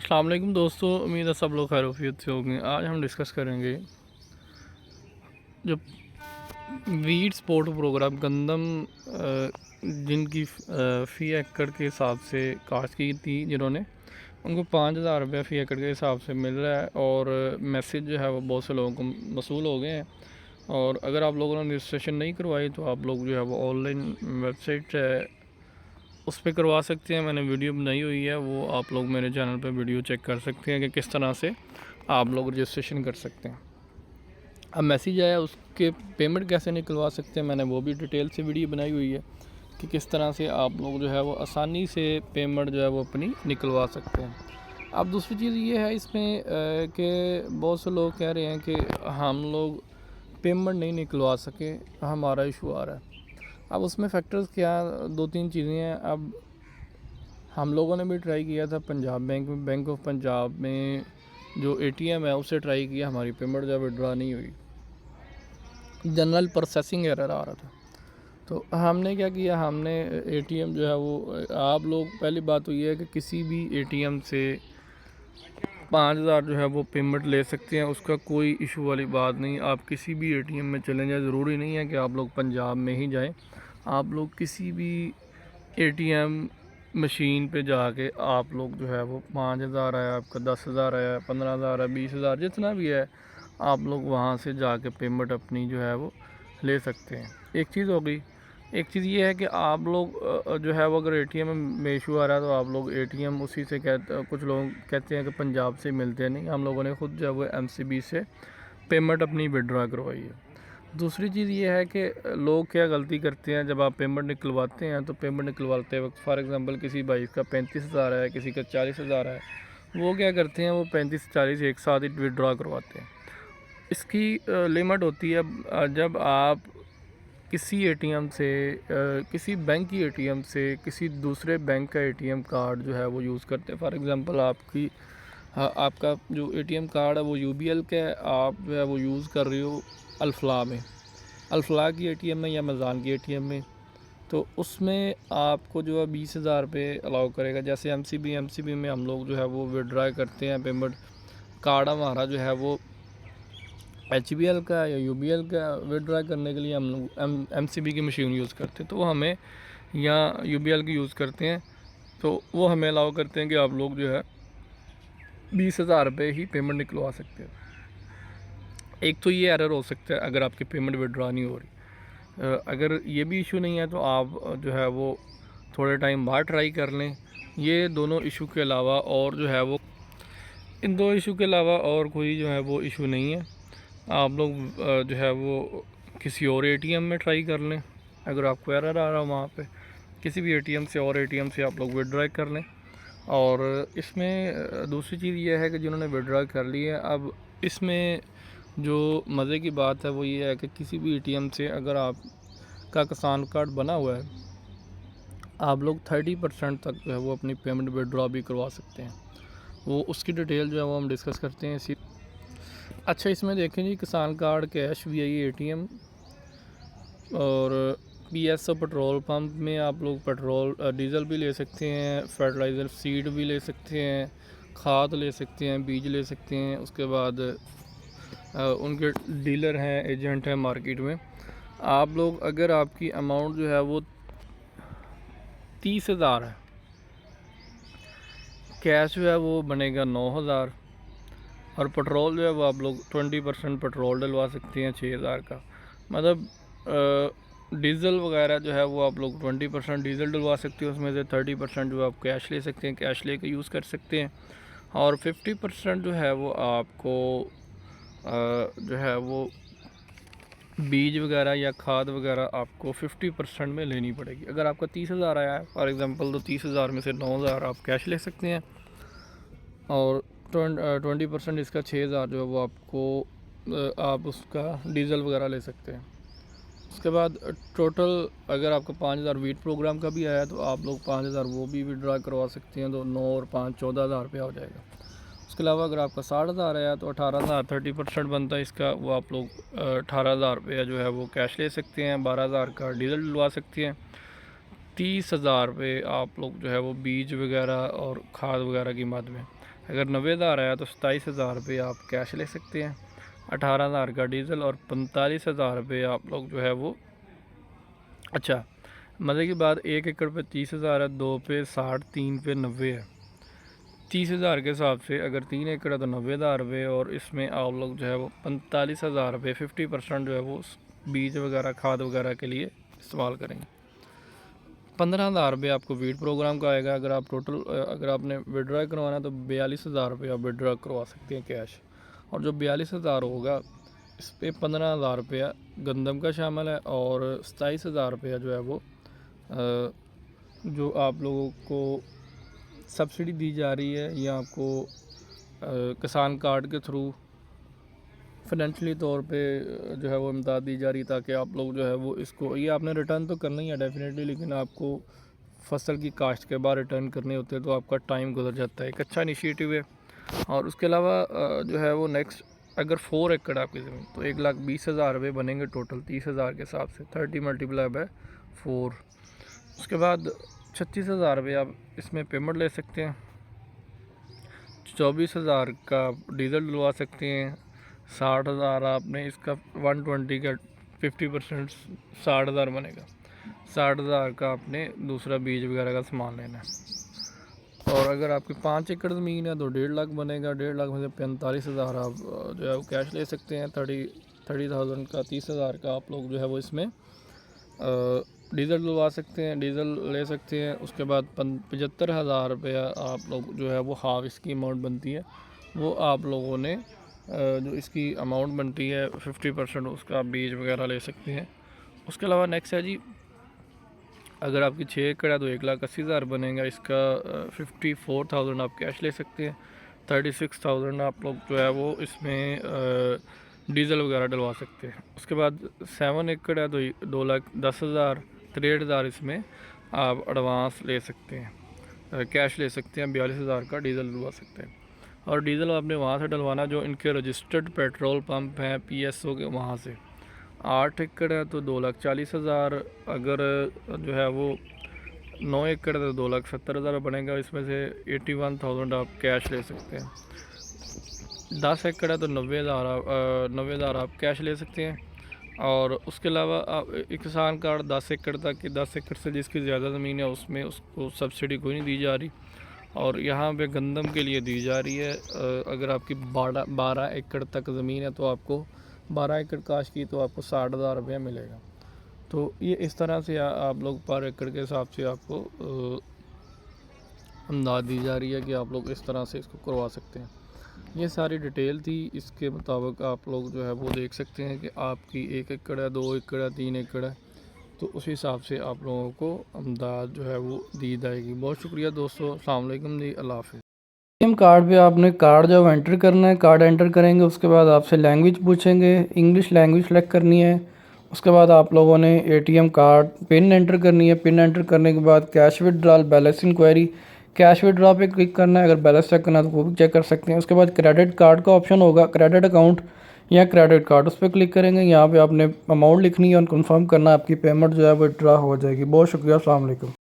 अस्सलाम वालेकुम दोस्तों, उम्मीद है सब लोग खैरियत से होंगे। आज हम डिस्कस करेंगे जो वीट स्पोर्ट प्रोग्राम गंदम जिनकी फ़ी एकड़ के हिसाब से काश्त की थी जिन्होंने, उनको 5,000 रुपये फ़ी एकड़ के हिसाब से मिल रहा है। और मैसेज जो है वो बहुत से लोगों को मसूल हो गए हैं। और अगर आप लोगों ने रजिस्ट्रेशन नहीं करवाई तो आप लोग जो है वो ऑनलाइन वेबसाइट उस पर करवा सकते हैं। मैंने वीडियो बनाई हुई है, वो आप लोग मेरे चैनल पर वीडियो चेक कर सकते हैं कि किस तरह से आप लोग रजिस्ट्रेशन कर सकते हैं। अब मैसेज आया, उसके पेमेंट कैसे निकलवा सकते हैं, मैंने वो भी डिटेल से वीडियो बनाई हुई है कि किस तरह से आप लोग जो है वो आसानी से पेमेंट जो है वो अपनी निकलवा सकते हैं। अब दूसरी चीज़ ये है इसमें कि बहुत से लोग कह रहे हैं कि हम लोग पेमेंट नहीं निकलवा सके, हमारा इशू आ रहा है। अब उसमें फैक्टर्स क्या, दो तीन चीज़ें हैं। अब हम लोगों ने भी ट्राई किया था पंजाब बैंक ऑफ पंजाब में जो एटीएम है उससे ट्राई किया, हमारी पेमेंट जो विड्रॉ नहीं हुई, जनरल प्रोसेसिंग एरर आ रहा था। तो हमने क्या किया, हमने एटीएम जो है वो, आप लोग पहली बात तो ये है कि किसी भी एटीएम से 5,000 जो है वो पेमेंट ले सकते हैं, उसका कोई इशू वाली बात नहीं। आप किसी भी एटीएम में चले जाएं, ज़रूरी नहीं है कि आप लोग पंजाब में ही जाएं। आप लोग किसी भी एटीएम मशीन पे जाके आप लोग जो है वो 5,000 आया, आपका 10,000 आया, 15,000 है, 20,000, जितना भी है, आप लोग वहाँ से जाके पेमेंट अपनी जो है वो ले सकते हैं। एक चीज़ हो गई। एक चीज़ ये है कि आप लोग जो है वो अगर एटीएम में इशू आ रहा है तो आप लोग एटीएम उसी से कुछ लोग कहते हैं कि पंजाब से मिलते नहीं, हम लोगों ने ख़ुद जो है वो एमसीबी से पेमेंट अपनी विड्रॉ करवाई है। दूसरी चीज़ ये है कि लोग क्या गलती करते हैं, जब आप पेमेंट निकलवाते हैं तो पेमेंट निकलवाते वक्त फॉर एग्ज़ाम्पल किसी भाई का 35,000 है, किसी का 40,000 है, वो क्या करते हैं, वो 35-40 एक साथ ही विड्रॉ करवाते हैं। इसकी लिमिट होती है। जब आप किसी एटीएम से किसी बैंक की एटीएम से किसी दूसरे बैंक का एटीएम कार्ड जो है वो यूज़ करते हैं, फॉर एग्ज़ाम्पल आपका जो एटीएम कार्ड है वो यूबीएल का है, आप जो है वो यूज़ कर रहे हो अल्फला में, अल्फला की एटीएम में या मज़ान की एटीएम में, तो उसमें आपको जो है 20,000 रुपये अलाउ करेगा। जैसे एमसीबी में हम लोग जो है वो विड्रॉ करते हैं पेमेंट, कार्ड हमारा जो है वो एचबीएल का या यूबीएल का विड्रॉ करने के लिए हम लोग एमसीबी की मशीन यूज़ करते हैं, तो वो हमें, या यूबीएल की यूज़ करते हैं तो वो हमें अलाउ करते हैं कि आप लोग जो है 20,000 रुपये ही पेमेंट निकलवा सकते हैं। एक तो ये एरर हो सकता है अगर आपकी पेमेंट विड्रॉ नहीं हो रही। अगर ये भी इशू नहीं है तो आप जो है वो थोड़े टाइम बाद ट्राई कर लें। ये दोनों इशू के अलावा और जो है वो, इन दो इशू के अलावा और कोई जो है वो इशू नहीं है। आप लोग जो है वो किसी और एटीएम में ट्राई कर लें, अगर आपको एरर आ रहा है वहाँ पे किसी भी एटीएम से और एटीएम से आप लोग विड्रॉ कर लें। और इसमें दूसरी चीज़ ये है कि जिन्होंने विड्रॉ कर ली है, अब इसमें जो मज़े की बात है वो ये है कि किसी भी एटीएम से अगर आपका किसान कार्ड बना हुआ है, आप लोग 30% तक जो है वो अपनी पेमेंट विड्रॉ भी करवा सकते हैं। वो उसकी डिटेल जो है वो हम डिस्कस करते हैं इसी। अच्छा, इसमें देखें जी, किसान कार्ड, कैश, वीआई एटीएम और पीएसओ पेट्रोल पंप में आप लोग पेट्रोल डीज़ल भी ले सकते हैं, फर्टिलाइज़र सीड भी ले सकते हैं, खाद ले सकते हैं, बीज ले सकते हैं। उसके बाद उनके डीलर हैं, एजेंट हैं मार्केट में। आप लोग अगर आपकी अमाउंट जो है वो 30,000 है, कैश जो है वो बनेगा 9,000, और पेट्रोल जो है वो आप लोग 20% पेट्रोल डलवा सकते हैं 6,000 का। मतलब डीज़ल वगैरह जो है वो आप लोग 20% डीज़ल डलवा सकते हो, उसमें से 30% जो आप कैश ले सकते हैं, कैश लेके यूज़ कर सकते हैं। और 50% जो है वो आपको जो है वो बीज वगैरह या खाद वगैरह आपको 50% में लेनी पड़ेगी। अगर आपका 30,000 आया है फॉर एग्ज़ाम्पल, तो 30,000 में से 9,000 आप कैश ले सकते हैं, और 20% इसका 6,000 जो है वो आपको आप उसका डीज़ल वगैरह ले सकते हैं। उसके बाद टोटल अगर आपका 5,000 वीट प्रोग्राम का भी आया तो आप लोग 5,000 वो भी विड्रॉ करवा सकते हैं, तो 9 और 5 14,000 रुपया हो जाएगा। उसके अलावा अगर आपका 60,000 आया तो 18,000 30% बनता है इसका, वो आप लोग 18,000 रुपया जो है वो कैश ले सकते हैं, 12,000 का डीज़ल डलवा सकते हैं, 30,000 रुपये आप लोग जो है वो बीज वगैरह और खाद वगैरह की मद में अगर 90,000 आया तो 27,000 रुपये आप कैश ले सकते हैं, 18,000 का डीज़ल और 45,000 रुपये आप लोग जो है वो, अच्छा मज़े की बात, 1 एकड़ पे 30,000 है, 2 पे 60, 3 पे 90 है। 30,000 के हिसाब से अगर 3 एकड़ है तो 90,000 रुपये, और इसमें आप लोग जो है वो 45,000 रुपये 50% जो है वो बीज वगैरह खाद वगैरह के लिए इस्तेमाल करेंगे। 15,000 रुपये आपको वीड प्रोग्राम का आएगा। अगर आप टोटल अगर आपने विड्रॉ करवाना है तो 42,000 रुपये आप विड्रॉ करवा सकते हैं कैश, और जो 42,000 होगा इस पर 15,000 रुपया गंदम का शामिल है, और 27,000 रुपया जो है वो जो आप लोगों को सब्सिडी दी जा रही है या आपको किसान कार्ड के थ्रू फाइनेंशली तौर पे जो है वो इमदाद दी जा रही, ताकि आप लोग जो है वो इसको, ये आपने रिटर्न तो करना ही है डेफिनेटली, लेकिन आपको फसल की काश्त के बाद रिटर्न करने होते हैं तो आपका टाइम गुजर जाता है। एक अच्छा इनिशिएटिव है। और उसके अलावा जो है वो नेक्स्ट, अगर 4 एकड़ आपकी ज़मीन तो 1,20,000 रुपये बनेंगे टोटल 30,000 के हिसाब से, 30 मल्टीप्लाई बाय 4। उसके बाद 36,000 रुपये आप इसमें पेमेंट ले सकते हैं, 24,000 का डीज़ल डलवा सकते हैं, 60,000 आपने इसका 120 का 50% 60,000 बनेगा, 60,000 का आपने दूसरा बीज वगैरह का सामान लेना है। और अगर आपकी 5 एकड़ ज़मीन है तो 1.5 लाख बनेगा, 1.5 लाख में से 45,000 आप जो है वो कैश ले सकते हैं, 30,000 का 30,000 का आप लोग जो है वो इसमें डीज़ल डलवा सकते हैं, डीज़ल ले सकते हैं। उसके बाद 75,000 रुपया आप लोग जो है वो हाफ इसकी अमाउंट बनती है, वो आप लोगों ने जो इसकी अमाउंट बनती है 50% उसका बीज वगैरह ले सकते हैं। उसके अलावा नेक्स्ट है जी, अगर आपकी 6 एकड़ है तो 1,80,000 बनेगा, इसका 54,000 आप कैश ले सकते हैं, 36,000 आप लोग जो है वो इसमें डीज़ल वगैरह डलवा सकते हैं। उसके बाद 7 एकड़ है तो 2,10,000 63,000 इसमें आप एडवांस ले सकते हैं, कैश ले सकते हैं, 42,000 का डीज़ल डलवा सकते हैं। और डीज़ल आपने वहाँ से डलवाना जो इनके रजिस्टर्ड पेट्रोल पंप हैं PSO के, वहाँ से। 8 एकड़ है तो 2,40,000, अगर जो है वो 9 एकड़ है तो 2,70,000 बनेगा, इसमें से 81,000 आप कैश ले सकते हैं। 10 एकड़ है तो 90,000 आप कैश ले सकते हैं। और उसके अलावा आप एक किसान कार्ड 10 एकड़ तक की, 10 एकड़ से जिसकी ज़्यादा ज़मीन है उसमें उसको सब्सिडी कोई नहीं दी जा रही, और यहाँ पे गंदम के लिए दी जा रही है। अगर आपकी 12 एकड़ तक ज़मीन है तो आपको 12 एकड़ काश की तो आपको 60,000 रुपया मिलेगा। तो ये इस तरह से आप लोग पर एकड़ के हिसाब से आपको इमदाद दी जा रही है कि आप लोग इस तरह से इसको करवा सकते हैं। ये सारी डिटेल थी, इसके मुताबिक आप लोग जो है वो देख सकते हैं कि आपकी 1 एकड़ है, 2 एकड़ है, 3 एकड़ है, तो उस हिसाब से आप लोगों को इमदाद जो है वो दी जाएगी। बहुत शुक्रिया दोस्तों, अस्सलाम वालेकुम जी, अल्लाह हाफ़िज़। एटीएम कार्ड पे आपने कार्ड जब एंटर करना है, कार्ड एंटर करेंगे उसके बाद आपसे लैंग्वेज पूछेंगे, इंग्लिश लैंग्वेज सेलेक्ट करनी है। उसके बाद आप लोगों ने एटीएम कार्ड पिन एंटर करनी है, पिन एंटर करने के बाद cash withdrawal balance enquiry, cash withdraw पे क्लिक करना है। अगर बैलेंस चेक करना है तो वो भी चेक कर सकते हैं। उसके बाद क्रेडिट कार्ड का ऑप्शन होगा, क्रेडिट अकाउंट या क्रेडिट कार्ड, उस पर क्लिक करेंगे। यहाँ पे आपने अमाउंट लिखनी है और कंफर्म करना, आपकी पेमेंट जो है वो विड्रॉ हो जाएगी। बहुत शुक्रिया, अस्सलाम वालेकुम।